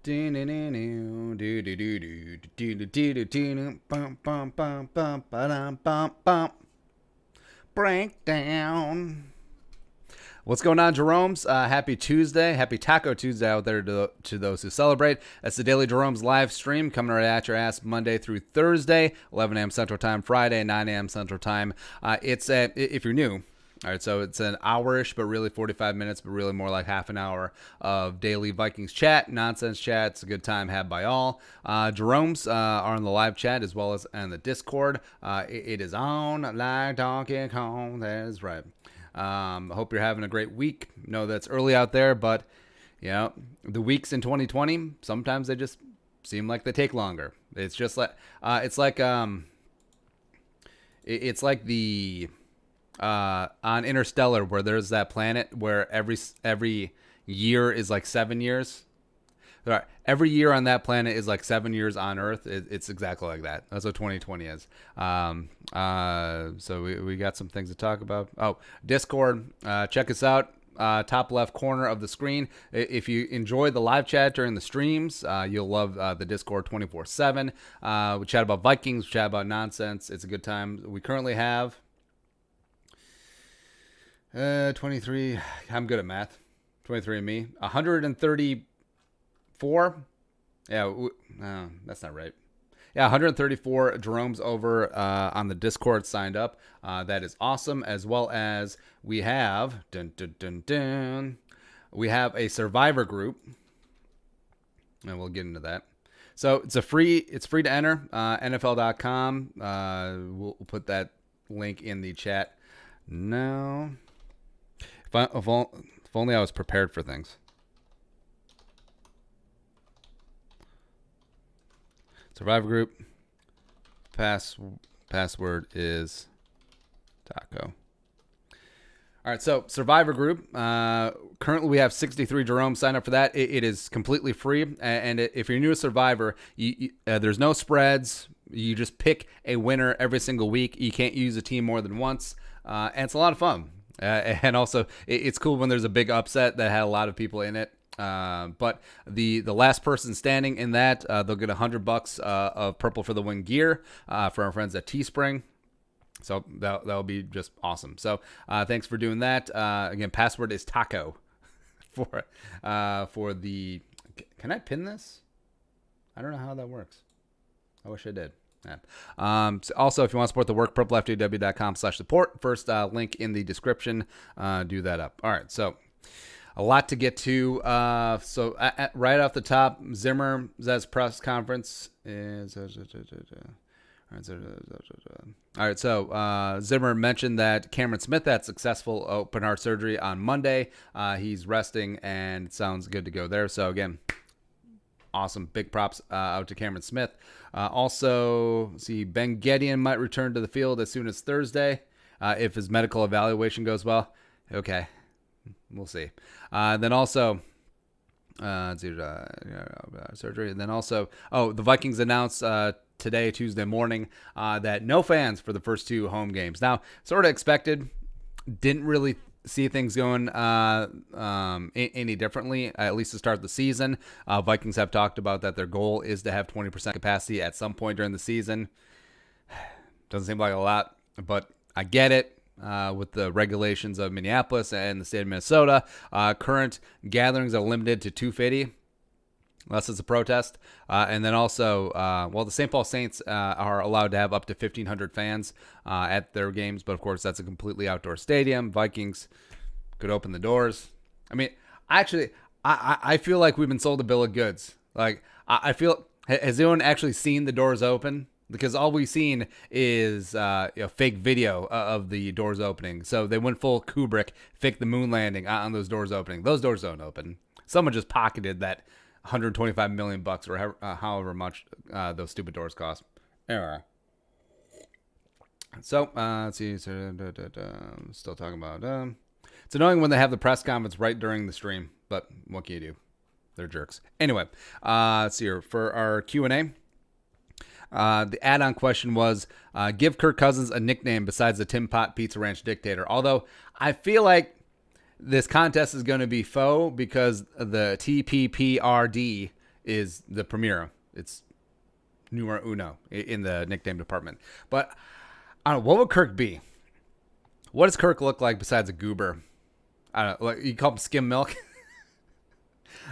Breakdown. What's going on, Jeromes? Happy Tuesday. Happy Taco Tuesday out there to those who celebrate. That's the Daily Jeromes live stream coming right at your ass Monday through Thursday, 11 a.m. Central Time, Friday, 9 a.m. Central Time. If you're new, all right, so it's an hour-ish, but really 45 minutes, but really more like half an hour of daily Vikings chat, nonsense chat. It's a good time had by all. Jeromes are on the live chat as well as on the Discord. It is on like Donkey Kong. That is right. Hope you're having a great week. Know that's early out there, but the weeks in 2020 sometimes they just seem like they take longer. It's just like it's like the on Interstellar where there's that planet where every year is like 7 years. Every year on that planet is like 7 years on Earth. It's exactly like that. That's what 2020 is. So we got some things to talk about. Oh, Discord. Check us out. Top left corner of the screen. If you enjoy the live chat during the streams, you'll love the Discord 24/7. We chat about Vikings. We chat about nonsense. It's a good time. We currently have 23. I'm good at math. 23 and me. 134. Yeah, that's not right. Yeah, 134 Jeromes over on the Discord signed up. That is awesome. As well as we have we have a survivor group, and we'll get into that. So it's free to enter. NFL.com. We'll put that link in the chat now. If only I was prepared for things. Survivor group. Password is taco. All right, so Survivor group. Currently, we have 63 Jerome sign up for that. It is completely free, and if you're new to Survivor, there's no spreads. You just pick a winner every single week. You can't use a team more than once, and it's a lot of fun. And also, it's cool when there's a big upset that had a lot of people in it. But the last person standing in that, they'll get $100 of Purple for the Win gear for our friends at Teespring. So that'll be just awesome. So thanks for doing that. Again, password is taco for the. Can I pin this? I don't know how that works. I wish I did. Yeah. So also, if you want to support the work, purplefdw.com/support. First link in the description. Do that up. All right. So a lot to get to. So right off the top, Zimmer's press conference is. All right. So Zimmer mentioned that Cameron Smith had successful open heart surgery on Monday. He's resting and it sounds good to go there. So again, awesome. Big props out to Cameron Smith. Also, see, Ben Gedeon might return to the field as soon as Thursday if his medical evaluation goes well. Okay, we'll see. Then also, surgery. And then also, the Vikings announced today, Tuesday morning, that no fans for the first two home games. Now, sort of expected. Didn't really see things going any differently, at least to start the season. Vikings have talked about that their goal is to have 20% capacity at some point during the season. Doesn't seem like a lot, but I get it. With the regulations of Minneapolis and the state of Minnesota, current gatherings are limited to 250, unless it's a protest. And then also, the St. Paul Saints are allowed to have up to 1,500 fans at their games. But, of course, that's a completely outdoor stadium. Vikings could open the doors. I mean, actually, I feel like we've been sold a bill of goods. Like, I feel – has anyone actually seen the doors open? Because all we've seen is fake video of the doors opening. So they went full Kubrick, faked the moon landing on those doors opening. Those doors don't open. Someone just pocketed that $125 million or however much those stupid doors cost. Anyway. So, let's see. Still talking about... it's annoying when they have the press conference right during the stream. But what can you do? They're jerks. Anyway, let's see here. For our Q&A... the add-on question was, give Kirk Cousins a nickname besides the Tim Pot Pizza Ranch Dictator. Although I feel like this contest is going to be faux because the TPPRD is the premier. It's numero uno in the nickname department. But I don't know, what would Kirk be? What does Kirk look like besides a goober? I don't know, like you call him skim milk.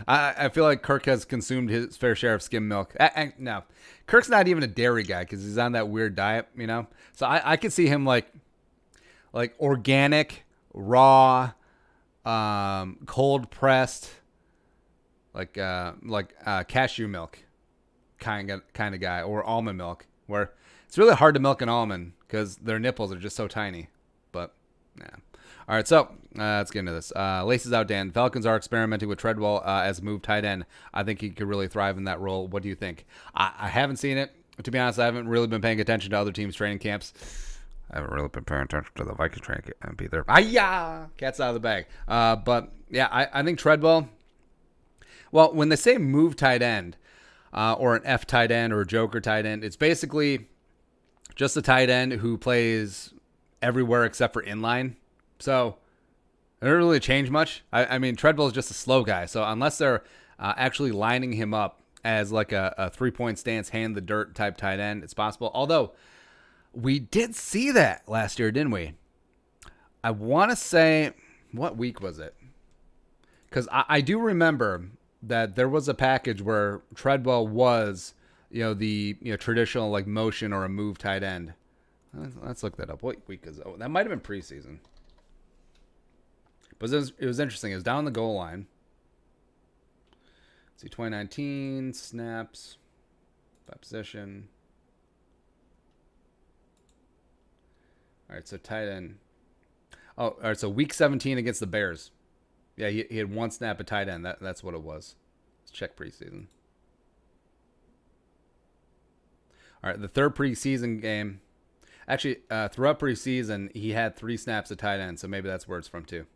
I feel like Kirk has consumed his fair share of skim milk. No, Kirk's not even a dairy guy because he's on that weird diet, you know. So I could see him like organic, raw, cold pressed, like cashew milk kind of guy, or almond milk, where it's really hard to milk an almond because their nipples are just so tiny. But yeah. All right, so let's get into this. Laces out, Dan. Falcons are experimenting with Treadwell as a move tight end. I think he could really thrive in that role. What do you think? I haven't seen it. To be honest, I haven't really been paying attention to other teams' training camps. I haven't really been paying attention to the Vikings training camp either. Cat's out of the bag. But, yeah, I think Treadwell, well, when they say move tight end or an F tight end or a joker tight end, it's basically just a tight end who plays everywhere except for inline. So it doesn't really change much. I mean, Treadwell is just a slow guy. So unless they're actually lining him up as like a 3-point stance, hand the dirt type tight end, it's possible. Although we did see that last year, didn't we? I want to say, what week was it? Because I do remember that there was a package where Treadwell was, the traditional like motion or a move tight end. Let's look that up. What week is it? Oh, that might have been preseason. But it was interesting. It was down the goal line. Let's see, 2019 snaps by position. All right, so tight end. Oh, all right, so week 17 against the Bears. Yeah, he had one snap at tight end. That's what it was. Let's check preseason. All right, the third preseason game. Actually, throughout preseason, he had 3 snaps at tight end, so maybe that's where it's from too.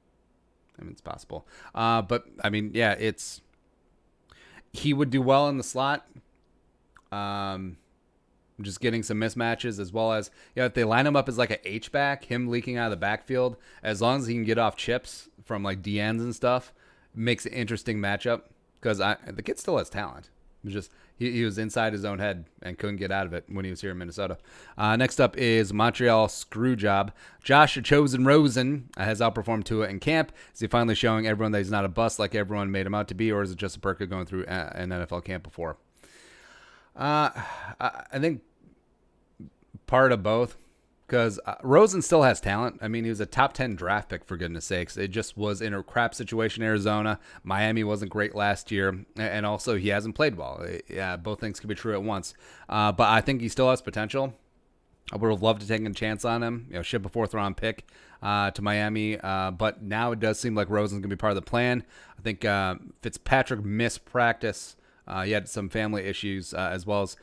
I mean, it's possible. But, I mean, yeah, he would do well in the slot. Just getting some mismatches, as well as, if they line him up as like a H-back, him leaking out of the backfield, as long as he can get off chips from like DNs and stuff, makes an interesting matchup. Because the kid still has talent. It was just he was inside his own head and couldn't get out of it when he was here in Minnesota. Next up is Montreal Screwjob. Josh Chosen Rosen has outperformed Tua in camp. Is he finally showing everyone that he's not a bust like everyone made him out to be, or is it just a perk of going through an NFL camp before? I think part of both. Because Rosen still has talent. I mean, he was a top 10 draft pick, for goodness sakes. It just was in a crap situation in Arizona. Miami wasn't great last year. And also, he hasn't played well. Yeah, both things could be true at once. But I think he still has potential. I would have loved to take a chance on him. Ship a 4th-round pick to Miami. But now it does seem like Rosen's going to be part of the plan. I think Fitzpatrick missed practice. He had some family issues as well as,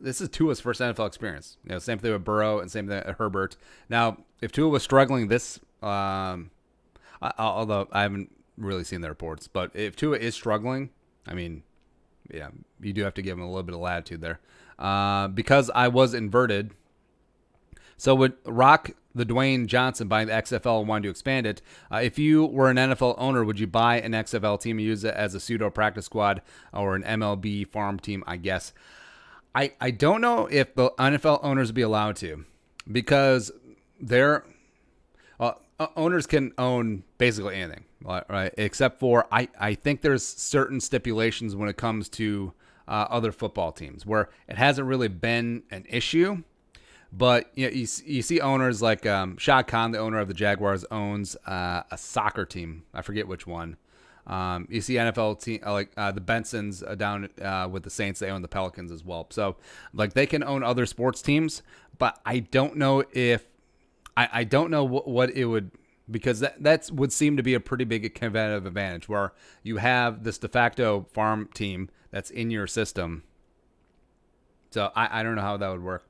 this is Tua's first NFL experience. Same thing with Burrow and same thing with Herbert. Now, if Tua was struggling this, although I haven't really seen the reports, but if Tua is struggling, you do have to give him a little bit of latitude there. Because I was inverted, so would Rock the Dwayne Johnson buying the XFL and wanting to expand it. If you were an NFL owner, would you buy an XFL team and use it as a pseudo practice squad or an MLB farm team, I guess? I don't know if the NFL owners would be allowed to, because owners can own basically anything, right? Except for I think there's certain stipulations when it comes to other football teams where it hasn't really been an issue. But you see owners like Shad Khan, the owner of the Jaguars, owns a soccer team. I forget which one. You see NFL team like the Bensons down with the Saints. They own the Pelicans as well. So like they can own other sports teams, but I don't know if I don't know what it would, because that would seem to be a pretty big competitive advantage where you have this de facto farm team that's in your system. So I don't know how that would work,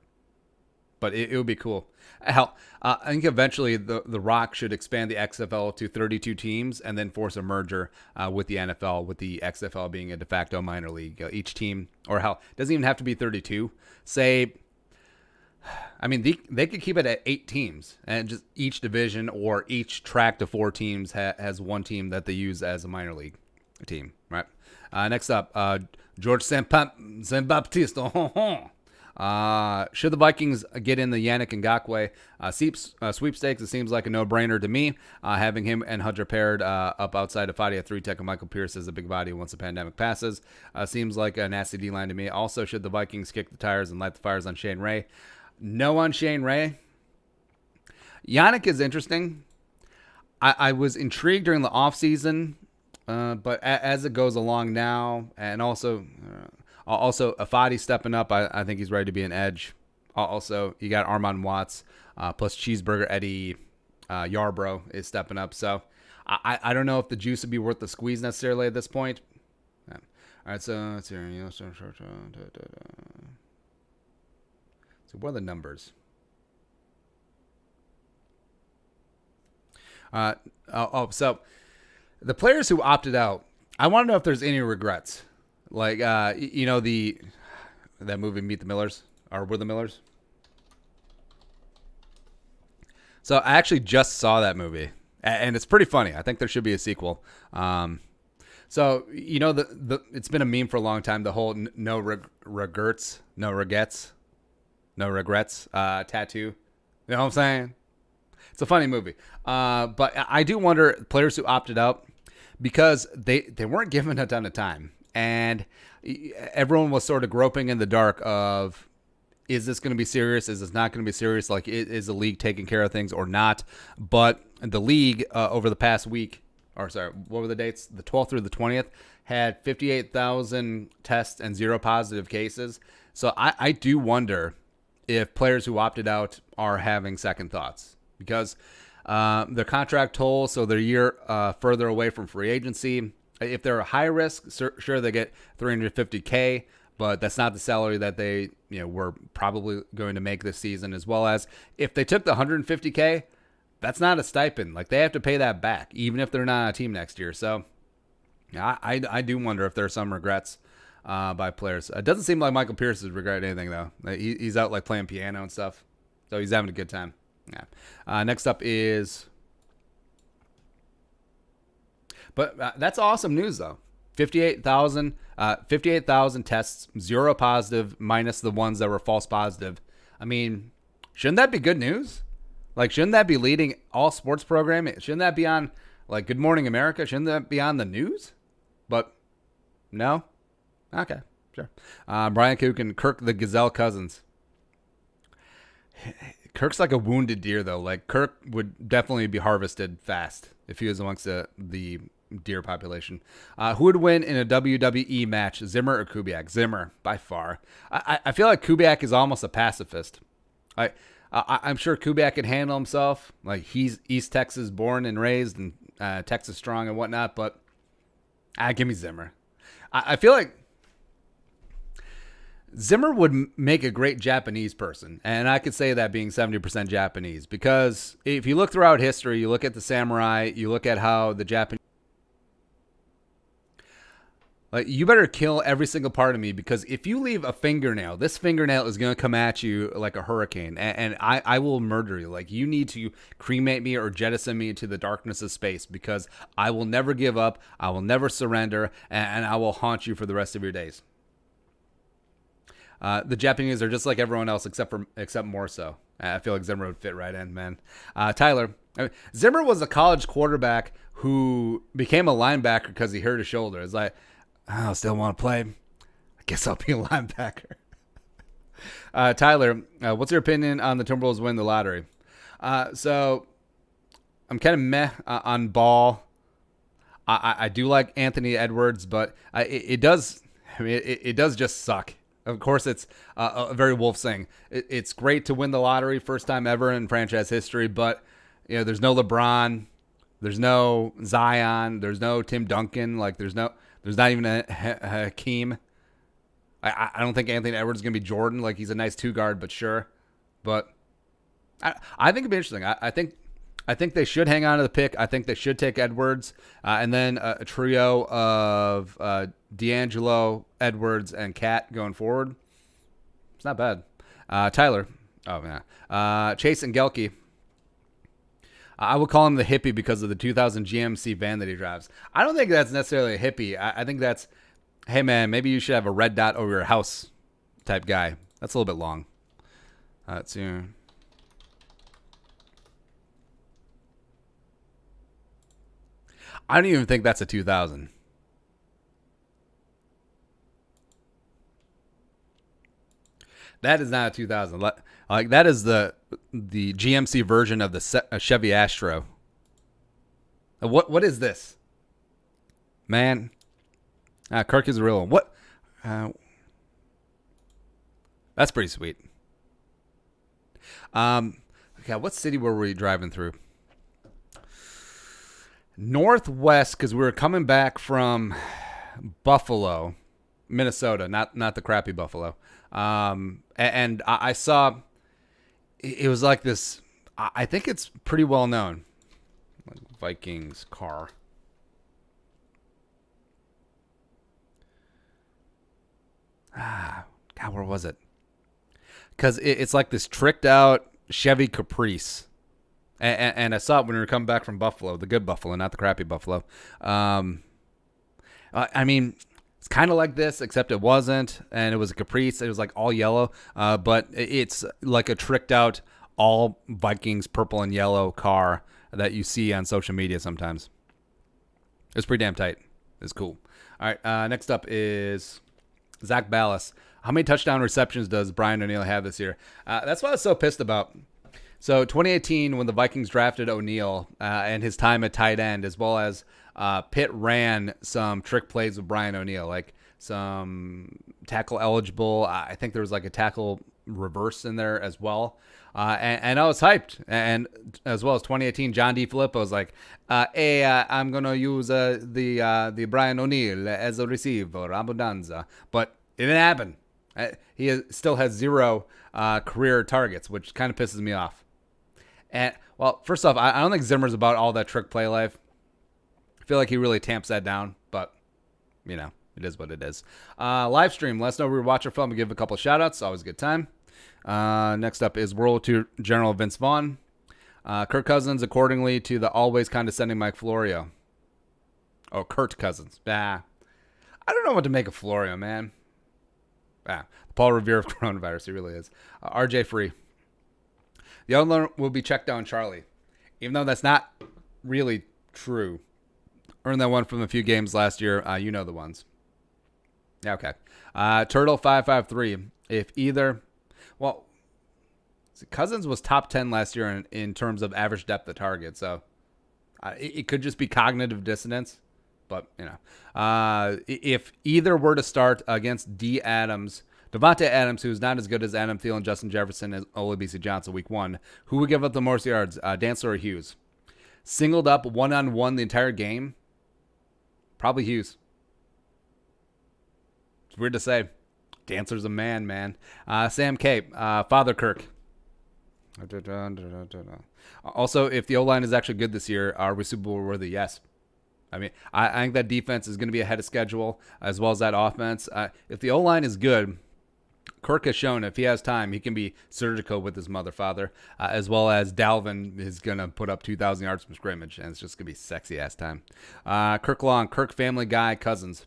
but it would be cool. Hell, I think eventually the Rock should expand the XFL to 32 teams and then force a merger with the NFL, with the XFL being a de facto minor league. Each team, or hell, it doesn't even have to be 32. Say, they could keep it at 8 teams, and just each division or each track to 4 teams has one team that they use as a minor league. team, right? Next up, George Saint-Baptiste. Should the Vikings get in the Yannick Ngakoue sweepstakes? It seems like a no-brainer to me. Having him and Hunter paired up outside of Fadi at 3-tech and Michael Pierce is a big body once the pandemic passes. Seems like a nasty D-line to me. Also, should the Vikings kick the tires and light the fires on Shane Ray? No on Shane Ray. Yannick is interesting. I was intrigued during the offseason, but as it goes along now, and also Afadi stepping up, I think he's ready to be an edge. Also, you got Armand Watts, plus Cheeseburger Eddie Yarbrough is stepping up. So I don't know if the juice would be worth the squeeze necessarily at this point. All right, so let's see. So what are the numbers? So the players who opted out, I want to know if there's any regrets. Like, that movie Meet the Millers, or We're the Millers. So I actually just saw that movie, and it's pretty funny. I think there should be a sequel. So, it's been a meme for a long time, the whole no regrets tattoo. You know what I'm saying? It's a funny movie. But I do wonder, players who opted out, because they weren't given a ton of time. And everyone was sort of groping in the dark of, is this going to be serious? Is this not going to be serious? Like, is the league taking care of things or not? But the league over the past week, what were the dates? The 12th through the 20th, had 58,000 tests and 0 positive cases. So I do wonder if players who opted out are having second thoughts, because their contract toll, so they're a year further away from free agency. If they're a high risk, sure, they get $350K, but that's not the salary that they were probably going to make this season. As well as if they took the $150K, that's not a stipend. Like, they have to pay that back, even if they're not on a team next year. So I do wonder if there are some regrets by players. It doesn't seem like Michael Pierce has regretted anything, though. He's out like playing piano and stuff, so he's having a good time. Yeah. Next up is... But that's awesome news, though. 58,000 tests, 0 positive, minus the ones that were false positive. I mean, shouldn't that be good news? Like, shouldn't that be leading all sports programming? Shouldn't that be on, like, Good Morning America? Shouldn't that be on the news? But no? Okay, sure. Brian Cook and Kirk the Gazelle Cousins. Kirk's like a wounded deer, though. Like, Kirk would definitely be harvested fast if he was amongst the deer population. Who would win in a WWE match, Zimmer or Kubiak? Zimmer, by far. I feel like Kubiak is almost a pacifist. I'm sure Kubiak can handle himself. Like, he's East Texas born and raised, and Texas strong and whatnot, but give me Zimmer. I feel like Zimmer would make a great Japanese person, and I could say that being 70% Japanese, because if you look throughout history, you look at the samurai, you look at how the Japanese... Like, you better kill every single part of me, because if you leave a fingernail, this fingernail is going to come at you like a hurricane, and I will murder you. Like, you need to cremate me or jettison me into the darkness of space, because I will never give up, I will never surrender, and I will haunt you for the rest of your days. The Japanese are just like everyone else, except more so. I feel like Zimmer would fit right in, man. Tyler, Zimmer was a college quarterback who became a linebacker because he hurt his shoulder. It's like, I still want to play. I guess I'll be a linebacker. Tyler, what's your opinion on the Timberwolves win the lottery? So I'm kind of meh on Ball. I do like Anthony Edwards, but it does just suck. Of course, it's a very Wolves thing. It's great to win the lottery, first time ever in franchise history, but there's no LeBron, there's no Zion, there's no Tim Duncan, like there's not even a Hakeem. I don't think Anthony Edwards is going to be Jordan. Like, he's a nice two guard, but sure. But I think it'd be interesting. I think they should hang on to the pick. I think they should take Edwards, and then a trio of D'Angelo, Edwards, and Cat going forward. It's not bad. Tyler. Oh, yeah. Chase and Gelke. I would call him the hippie because of the 2000 GMC van that he drives. I don't think that's necessarily a hippie. I think that's, hey man, maybe you should have a red dot over your house type guy. That's a little bit long. Let's see. I don't even think that's a 2000. That is not a 2000. Like that is the GMC version of the Chevy Astro. What is this, man? Kirk is a real one. What? That's pretty sweet. Okay, what city were we driving through? Northwest, because we were coming back from Buffalo, Minnesota, not the crappy Buffalo. And I saw it was like this. I think it's pretty well known. Vikings car. God, where was it? Because it's like this tricked out Chevy Caprice. And I saw it when we were coming back from Buffalo, the good Buffalo, not the crappy Buffalo. I mean, it's kind of like this, except it wasn't, and it was a Caprice. It was like all yellow, but it's like a tricked out all Vikings purple and yellow car that you see on social media sometimes. It's pretty damn tight. It's cool. All right, next up is Zach Ballas. How many touchdown receptions does Brian O'Neill have this year? That's what I was so pissed about. So 2018, when the Vikings drafted O'Neill and his time at tight end, as well as Pitt ran some trick plays with Brian O'Neill, like some tackle eligible. I think there was like a tackle reverse in there as well. And I was hyped. And as well as 2018, John D. Filippo was like, hey, I'm going to use the Brian O'Neill as a receiver, Abundanza. But it didn't happen. He still has 0 career targets, which kind of pisses me off. And, well, first off, I don't think Zimmer's about all that trick play life. I feel like he really tamps that down, but, you know, it is what it is. Livestream, let us know where we watch our film and give a couple of shout-outs. Always a good time. Next up is World War II General Vince Vaughn. Kirk Cousins, accordingly to the always condescending Mike Florio. Oh, Kurt Cousins. I don't know what to make of Florio, man. Paul Revere of coronavirus. He really is. RJ Free. The owner will be checked down Charlie. Even though that's not really true. Earned that one from a few games last year. You know the ones. Yeah, okay. Turtle 553. If either, well, Cousins was top 10 last year in terms of average depth of target. So it could just be cognitive dissonance. But, you know, if either were to start against Devontae Adams, who's not as good as Adam Thielen, Justin Jefferson, as Olabisi Johnson week 1, who would give up the most yards, Dantzler or Hughes? Singled up one-on-one the entire game? Probably Hughes. It's weird to say. Dantzler's a man. Sam K, Father Kirk. Also, if the O-line is actually good this year, are we Super Bowl worthy? Yes. I mean, I think that defense is going to be ahead of schedule, as well as that offense. If the O-line is good, Kirk has shown if he has time, he can be surgical with his mother father, as well as Dalvin is going to put up 2,000 yards from scrimmage, and it's just going to be sexy-ass time. Kirk Long, Kirk Family Guy, Cousins.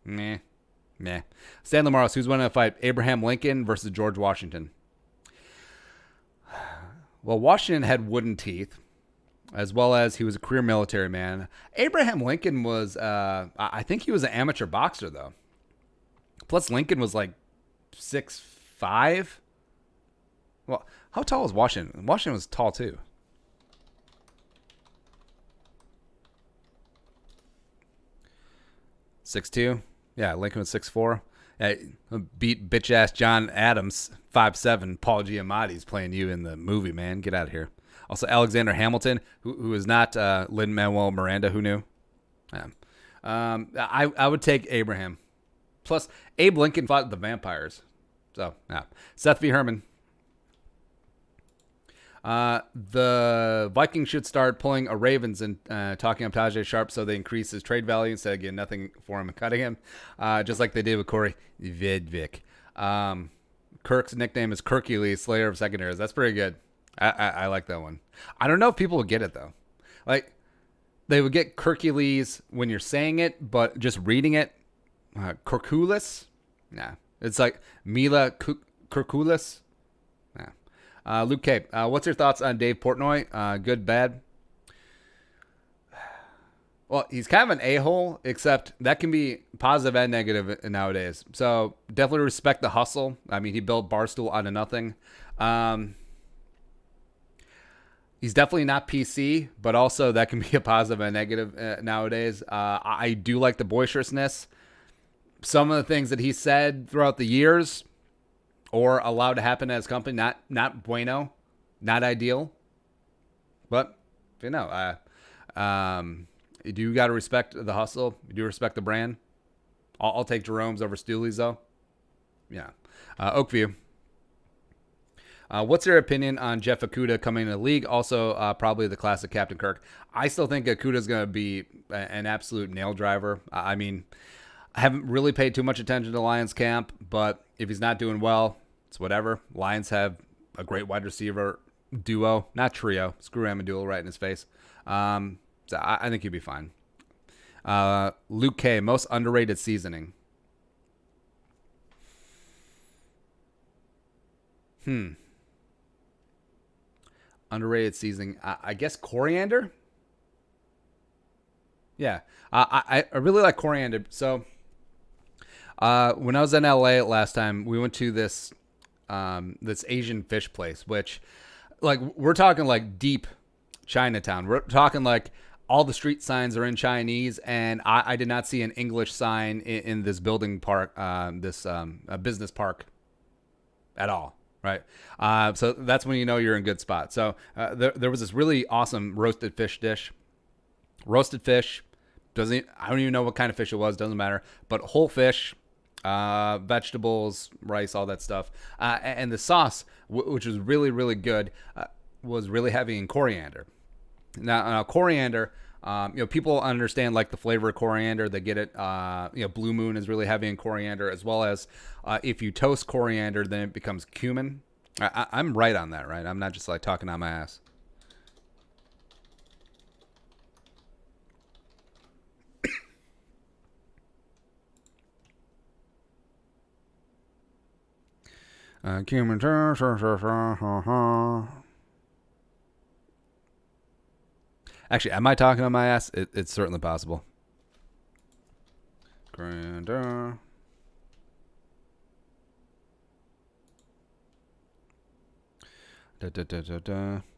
Meh. Stan Lamaros, who's winning a fight? Abraham Lincoln versus George Washington. Well, Washington had wooden teeth, as well as he was a career military man. Abraham Lincoln was, I think he was an amateur boxer, though. Plus, Lincoln was like 6'5". Well, how tall was Washington? Washington was tall, too. .6'2". Yeah, Lincoln was 6'4". Beat bitch-ass John Adams, 5'7". Paul Giamatti's playing you in the movie, man. Get out of here. Also, Alexander Hamilton, who is not Lin-Manuel Miranda, who knew? I would take Abraham. Plus, Abe Lincoln fought the vampires. So, yeah. Seth V. Herman. The Vikings should start pulling a Ravens and talking up Tajay Sharp so they increase his trade value instead of getting nothing for him and cutting him, just like they did with Corey Vedvik. Kirk's nickname is Kirkules, Slayer of Secondaries. That's pretty good. I like that one. I don't know if people would get it though. Like they would get Hercules when you're saying it, but just reading it, Hercules. Nah, it's like Mila Hercules. Nah. Luke K, what's your thoughts on Dave Portnoy? Good, bad? Well, he's kind of an a-hole, except that can be positive and negative nowadays. So definitely respect the hustle. I mean, he built Barstool out of nothing. He's definitely not PC, but also that can be a positive and negative nowadays. I do like the boisterousness. Some of the things that he said throughout the years or allowed to happen at his company, not bueno, not ideal. But, you know, you do got to respect the hustle. You do respect the brand. I'll take Jerome's over Stooley's, though. Yeah. Oakview. What's your opinion on Jeff Okudah coming in the league? Also, probably the classic Captain Kirk. I still think Okudah's going to be an absolute nail driver. I mean, I haven't really paid too much attention to Lions camp, but if he's not doing well, it's whatever. Lions have a great wide receiver duo, not trio. Screw Amendola right in his face. So I think he'd be fine. Luke K, most underrated seasoning. Underrated seasoning. I guess coriander. Yeah, I really like coriander. So when I was in LA last time, we went to this Asian fish place, which like we're talking like deep Chinatown. We're talking like all the street signs are in Chinese, and I did not see an English sign in this building park, this business park at all. Right. So that's when you know you're in a good spot. So there was this really awesome roasted fish dish. Roasted fish. I don't even know what kind of fish it was. Doesn't matter. But whole fish, vegetables, rice, all that stuff. And the sauce, which was really, really good, was really heavy in coriander. Now coriander, people understand like the flavor of coriander. They get it. Blue Moon is really heavy in coriander, as well as if you toast coriander, then it becomes cumin. I'm right on that, right? I'm not just like talking on my ass. Cumin. Actually, am I talking on my ass? It's certainly possible. Grander.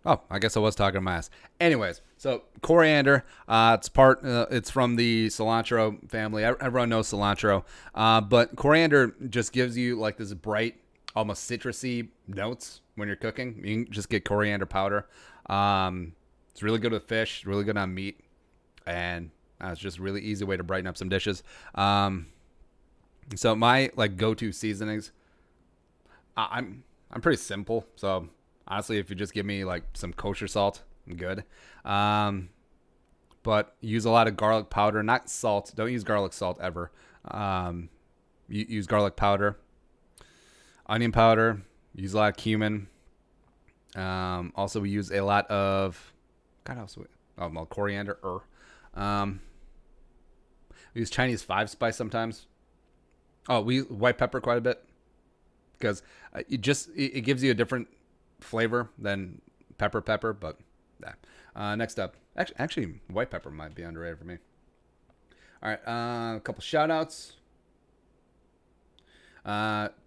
Oh, I guess I was talking on my ass. Anyways, so coriander, it's from the cilantro family. Everyone knows cilantro, but coriander just gives you like this bright, almost citrusy notes when you're cooking. You can just get coriander powder. It's really good with fish, really good on meat, and it's just a really easy way to brighten up some dishes. So my like go-to seasonings, I'm pretty simple. So honestly, if you just give me like some kosher salt, I'm good. But use a lot of garlic powder, not salt. Don't use garlic salt ever. Use garlic powder, onion powder. Use a lot of cumin. Also, we use a lot of coriander. We use Chinese 5-spice sometimes. Oh, we use white pepper quite a bit because it gives you a different flavor than pepper. But yeah. Next up, actually, white pepper might be underrated for me. All right, a couple shout outs.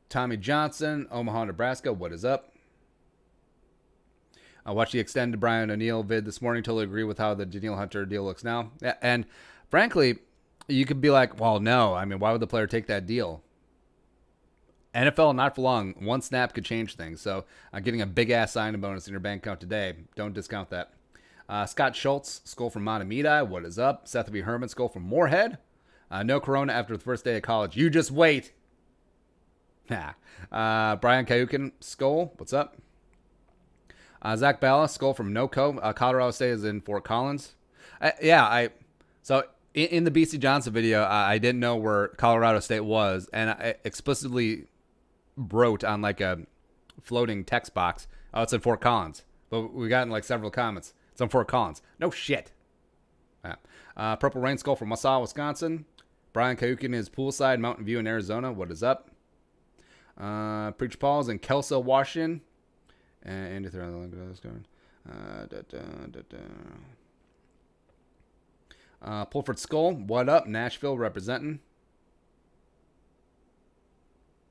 Tommy Johnson, Omaha, Nebraska. What is up? I watched the extended Brian O'Neill vid this morning. Totally agree with how the Danielle Hunter deal looks now. And frankly, you could be like, well, no. I mean, why would the player take that deal? NFL, not for long. One snap could change things. So getting a big-ass signing bonus in your bank account today, don't discount that. Scott Schultz, Skull from Montemita. What is up? Seth V. Herman, Skull from Moorhead. No corona after the first day of college. You just wait. Brian Kayukin, Skull. What's up? Zach Balla, Skull from NoCo. Colorado State is in Fort Collins. So in the BC Johnson video, I didn't know where Colorado State was, and I explicitly wrote on like a floating text box, oh, it's in Fort Collins. But we got in like several comments. It's on Fort Collins. No shit. Purple Rain Skull from Wausau, Wisconsin. Brian Kayukin is poolside, Mountain View in Arizona. What is up? Preacher Paul's in Kelso, Washington. And Andy through the link of going. Pulford Skull, what up? Nashville representing.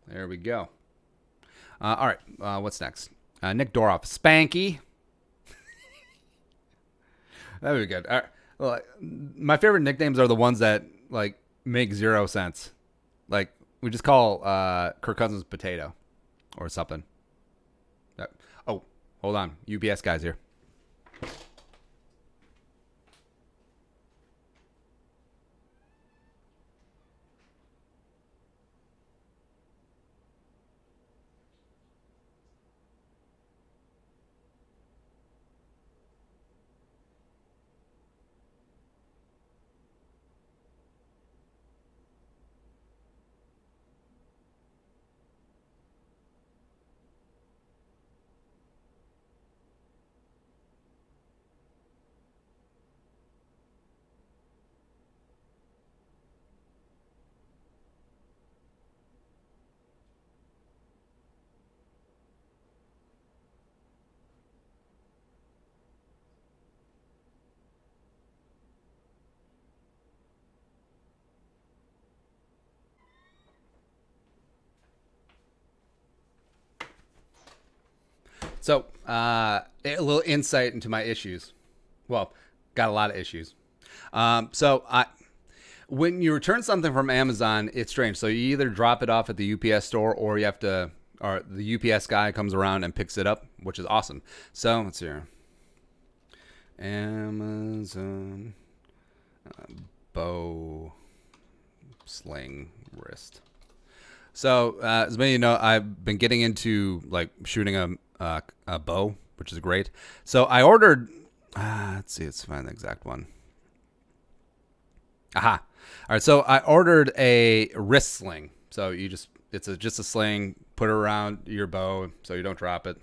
There we go. All right, what's next? Nick Doroff, Spanky. That would be good. All right. Well, my favorite nicknames are the ones that like make zero sense. Like we just call Kirk Cousins Potato or something. Oh, hold on. UPS guys here. So, a little insight into my issues. Well, got a lot of issues. When you return something from Amazon, it's strange. So you either drop it off at the UPS store, or you have to, or the UPS guy comes around and picks it up, which is awesome. So let's see here. Amazon bow sling wrist. So as many of you know, I've been getting into like shooting a bow, which is great. So I ordered. Let's find the exact one. Aha! All right, so I ordered a wrist sling. So it's just a sling, put it around your bow so you don't drop it.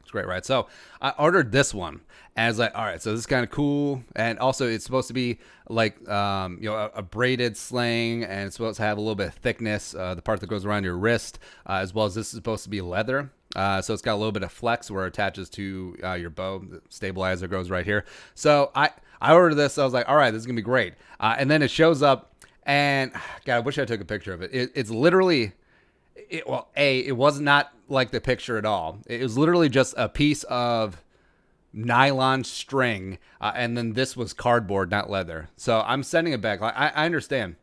It's great, right? So I ordered this one, and I was like, all right, so this is kind of cool, and also it's supposed to be like a braided sling, and it's supposed to have a little bit of thickness, the part that goes around your wrist, as well as this is supposed to be leather. So it's got a little bit of flex where it attaches to your bow. The stabilizer goes right here. So I ordered this. So I was like, all right, this is going to be great. And then it shows up, and God, I wish I took a picture of it. It's literally, it was not like the picture at all. It was literally just a piece of nylon string, and then this was cardboard, not leather. So I'm sending it back. Like, I understand.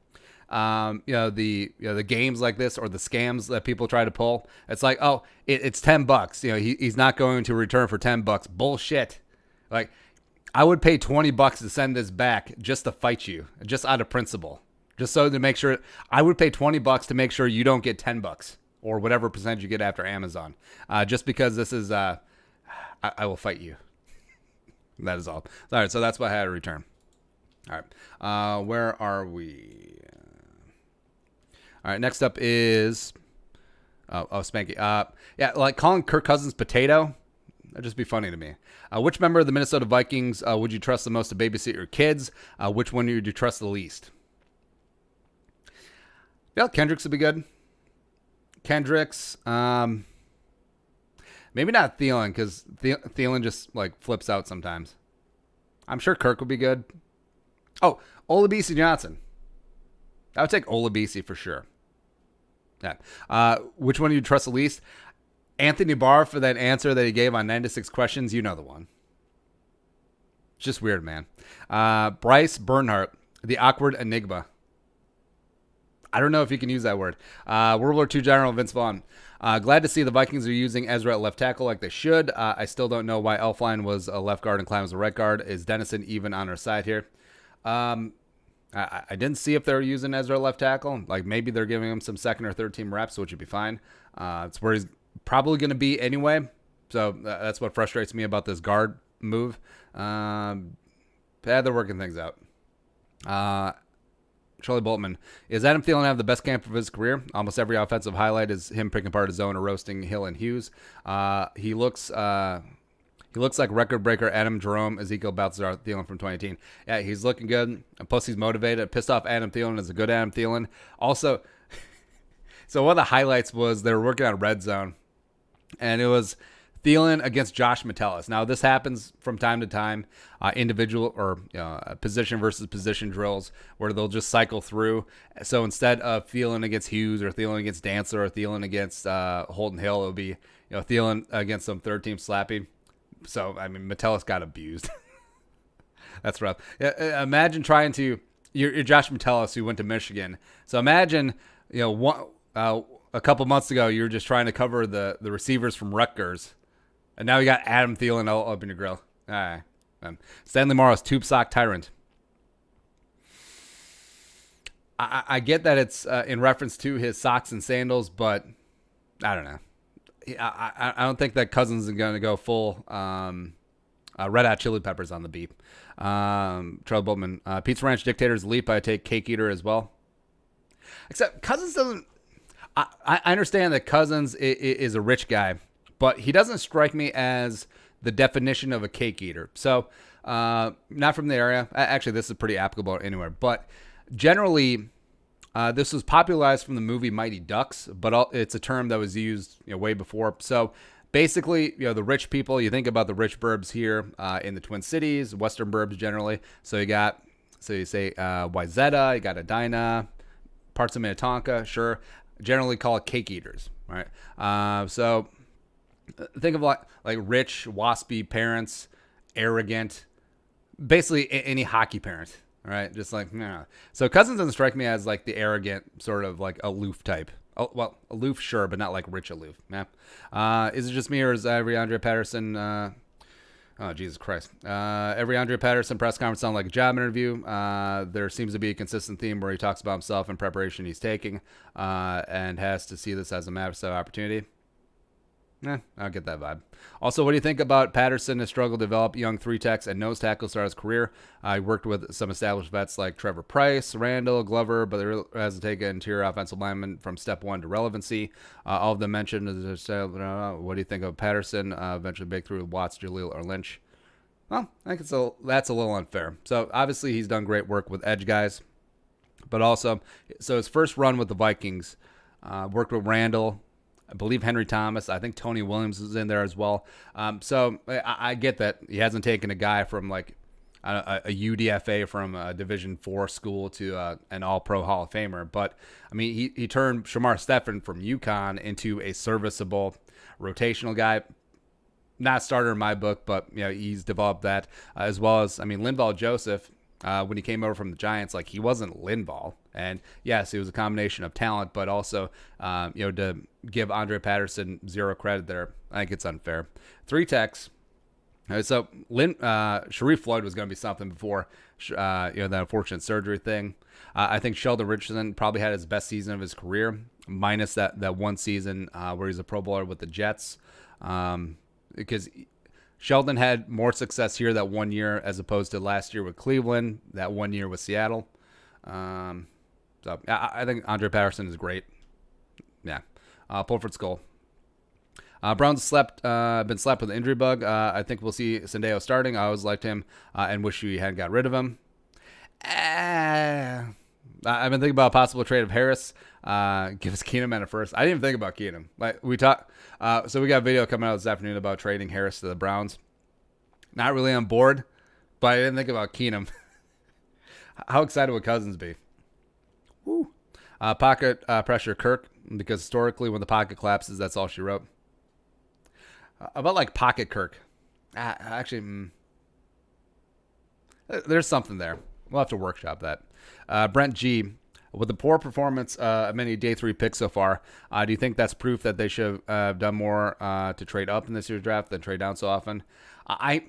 The games like this or the scams that people try to pull. It's like, oh, it's $10. He's not going to return for $10. Bullshit. Like, I would pay $20 to send this back just to fight you, just out of principle, just so to make sure. I would pay $20 to make sure you don't get $10 or whatever percentage you get after Amazon, just because this is. I will fight you. That is all. All right, so that's what I had to return. All right, where are we? All right, next up is Spanky. Like calling Kirk Cousins Potato, that'd just be funny to me. Which member of the Minnesota Vikings would you trust the most to babysit your kids? Which one would you trust the least? Yeah, Kendricks would be good. Kendricks, maybe not Thielen, because Thielen just like flips out sometimes. I'm sure Kirk would be good. Oh, Olabisi Johnson. I would take Olabisi for sure. Yeah. Which one do you trust the least? Anthony Barr, for that answer that he gave on 96 questions. You know the one. It's just weird, man. Bryce Bernhardt, the awkward enigma. I don't know if you can use that word. World War II General Vince Vaughn. Glad to see the Vikings are using Ezra at left tackle like they should. I still don't know why Elfline was a left guard and Klein was a right guard. Is Dennison even on our side here? I didn't see if they were using Ezra left tackle. Like maybe they're giving him some second or third team reps, which would be fine. It's where he's probably going to be anyway. So that's what frustrates me about this guard move. They're working things out. Charlie Boltman. Is Adam Thielen have the best camp of his career? Almost every offensive highlight is him picking apart his zone or roasting Hill and Hughes. He looks He looks like record breaker Adam Jerome, Ezekiel Baltazar Thielen from 2018. Yeah, he's looking good. And plus, he's motivated. Pissed off Adam Thielen is a good Adam Thielen. Also, so one of the highlights was they were working on red zone, and it was Thielen against Josh Metellus. Now, this happens from time to time, individual or position versus position drills where they'll just cycle through. So instead of Thielen against Hughes or Thielen against Dancer or Thielen against Holton Hill, it'll be Thielen against some third-team slappy. So, I mean, Metellus got abused. That's rough. Imagine trying to you're Josh Metellus who went to Michigan. So imagine a couple months ago you were just trying to cover the receivers from Rutgers. And now you got Adam Thielen all up in your grill. All right. Stanley Morrow's tube sock tyrant. I get that it's in reference to his socks and sandals, but I don't know. I don't think that Cousins is going to go full Red Hot Chili Peppers on the beat. Charlie Boltman. Pizza Ranch Dictator's Leap. I take Cake Eater as well. Except Cousins doesn't. I understand that Cousins is a rich guy, but he doesn't strike me as the definition of a cake eater. So, not from the area. Actually, this is pretty applicable anywhere. But generally, this was popularized from the movie Mighty Ducks, but it's a term that was used way before. So, basically, the rich people, you think about the rich burbs here in the Twin Cities, Western burbs generally. So, you say Wayzata, you got Edina, parts of Minnetonka, sure. Generally call it cake eaters, right? So think of like rich, waspy parents, arrogant, basically any hockey parent, right? Just like, nah. So Cousins doesn't strike me as like the arrogant sort of like aloof type. Oh, well, aloof, sure, but not like rich aloof. Yeah. Is it just me or is every Andre Patterson? Oh, Jesus Christ. Every Andre Patterson press conference sounds like a job interview. There seems to be a consistent theme where he talks about himself and preparation he's taking and has to see this as a massive opportunity. I'll get that vibe. Also, what do you think about Patterson has struggled to develop young three techs and nose tackles throughout his career? He worked with some established vets like Trevor Price, Randall, Glover, but there hasn't taken interior offensive lineman from step one to relevancy. All of them mentioned. What do you think of Patterson? Eventually break through with Watts, Jaleel, or Lynch. Well, I think that's a little unfair. So obviously he's done great work with edge guys, but also, so his first run with the Vikings, worked with Randall, I believe Henry Thomas. I think Tony Williams is in there as well. So I get that he hasn't taken a guy from like a UDFA from a Division IV school to an All-Pro Hall of Famer. But, I mean, he turned Shamar Stephen from UConn into a serviceable rotational guy. Not a starter in my book, but he's developed that as well as, I mean, Linval Joseph, when he came over from the Giants, like he wasn't Linval. And yes, it was a combination of talent, but also, to give Andre Patterson zero credit there, I think it's unfair. Three techs. So Sharif Floyd was going to be something before, that unfortunate surgery thing. I think Sheldon Richardson probably had his best season of his career, minus that one season where he's a Pro Bowler with the Jets, because Sheldon had more success here that 1 year as opposed to last year with Cleveland, that 1 year with Seattle. So I think Andre Patterson is great. Yeah. Pulford Skull. Browns been slapped with an injury bug. I think we'll see Sendeo starting. I always liked him and wish we hadn't got rid of him. I've been thinking about a possible trade of Harris. Give us Keenum and a first. I didn't even think about Keenum. Like we talked. So we got a video coming out this afternoon about trading Harris to the Browns. Not really on board, but I didn't think about Keenum. How excited would Cousins be? Woo. Pocket pressure Kirk, because historically when the pocket collapses, that's all she wrote. About like pocket Kirk. Actually, there's something there. We'll have to workshop that. Brent G. With the poor performance of many day 3 picks so far, do you think that's proof that they should have done more to trade up in this year's draft than trade down so often? I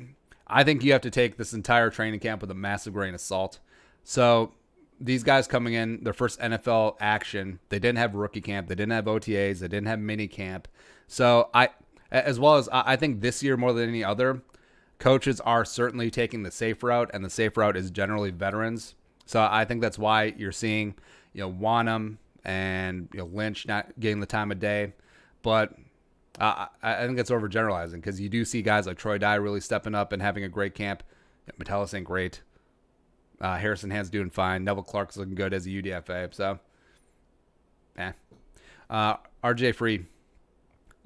think you have to take this entire training camp with a massive grain of salt. So these guys coming in, their first NFL action, they didn't have rookie camp, they didn't have OTAs, they didn't have mini camp. So I think this year more than any other, coaches are certainly taking the safe route, and the safe route is generally veterans. So I think that's why you're seeing, Wanham and Lynch not getting the time of day. But I think it's overgeneralizing because you do see guys like Troy Dye really stepping up and having a great camp. Metellus ain't great. Harrison Hand's doing fine. Neville Clark's looking good as a UDFA. So, RJ Free,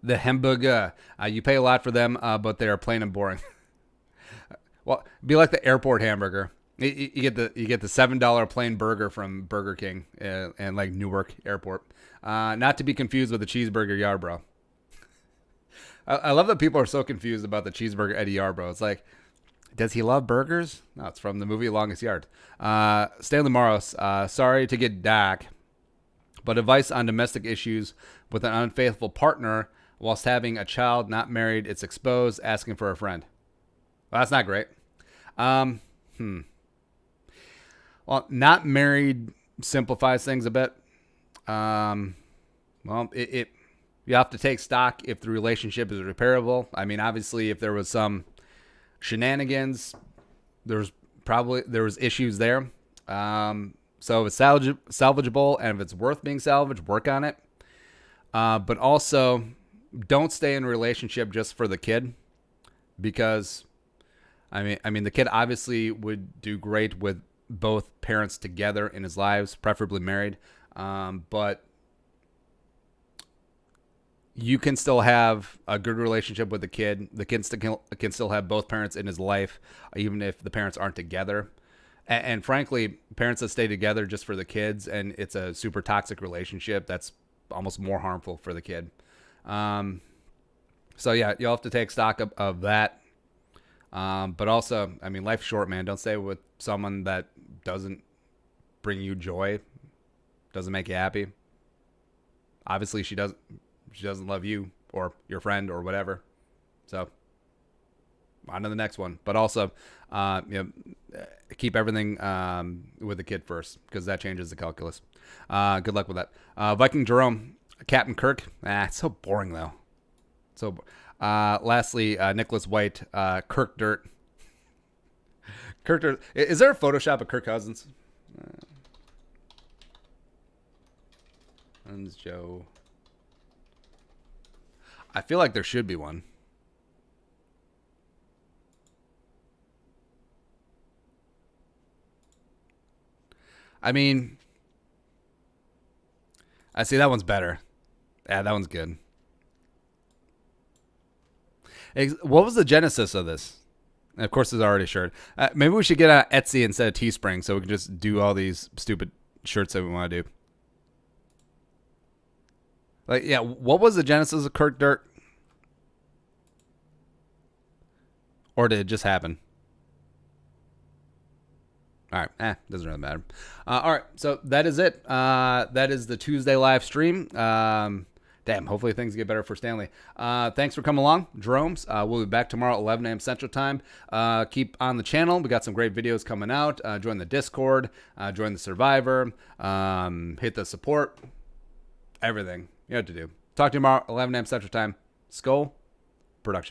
the Hamburger. You pay a lot for them, but they are plain and boring. Well, be like the airport hamburger. You get the $7 plain burger from Burger King and like Newark Airport. Not to be confused with the cheeseburger Yarbrough. I love that people are so confused about the cheeseburger Eddie Yarbrough. It's like, does he love burgers? No, it's from the movie Longest Yard. Stanley Morris, sorry to get dark, but advice on domestic issues with an unfaithful partner whilst having a child, not married, it's exposed, asking for a friend. Well, that's not great. Well, not married simplifies things a bit. Well, you have to take stock if the relationship is repairable. I mean, obviously, if there was some shenanigans, there was issues there. So if it's salvageable and if it's worth being salvaged, work on it. But also, don't stay in a relationship just for the kid, because I mean, the kid obviously would do great with both parents together in his lives, preferably married. But you can still have a good relationship with the kid. The kid can still have both parents in his life, even if the parents aren't together. And frankly, parents that stay together just for the kids and it's a super toxic relationship, that's almost more harmful for the kid. So yeah, you'll have to take stock of that. But also, I mean, life's short, man. Don't stay with someone that doesn't bring you joy, doesn't make you happy. Obviously, she doesn't love you or your friend or whatever. So on to the next one. But also, keep everything with the kid first, because that changes the calculus. Good luck with that. Viking Jerome, Captain Kirk. It's so boring though. So lastly, Nicholas White, Kirk Dirt. Kirk Dirt. Is there a Photoshop of Kirk Cousins? Joe. I feel like there should be one. I mean, I see that one's better. Yeah, that one's good. What was the genesis of this? And of course, it's already a shirt. Maybe we should get on Etsy instead of Teespring so we can just do all these stupid shirts that we want to do. Like, yeah, what was the genesis of Kirk Dirt? Or did it just happen? All right, doesn't really matter. All right, so that is it. That is the Tuesday live stream. Damn, hopefully things get better for Stanley. Thanks for coming along, Jeromes. We'll be back tomorrow at 11 a.m. Central Time. Keep on the channel. We got some great videos coming out. Join the Discord. Join the Survivor. Hit the support. Everything you have to do. Talk to you tomorrow, 11 a.m. Central Time. Skull Production.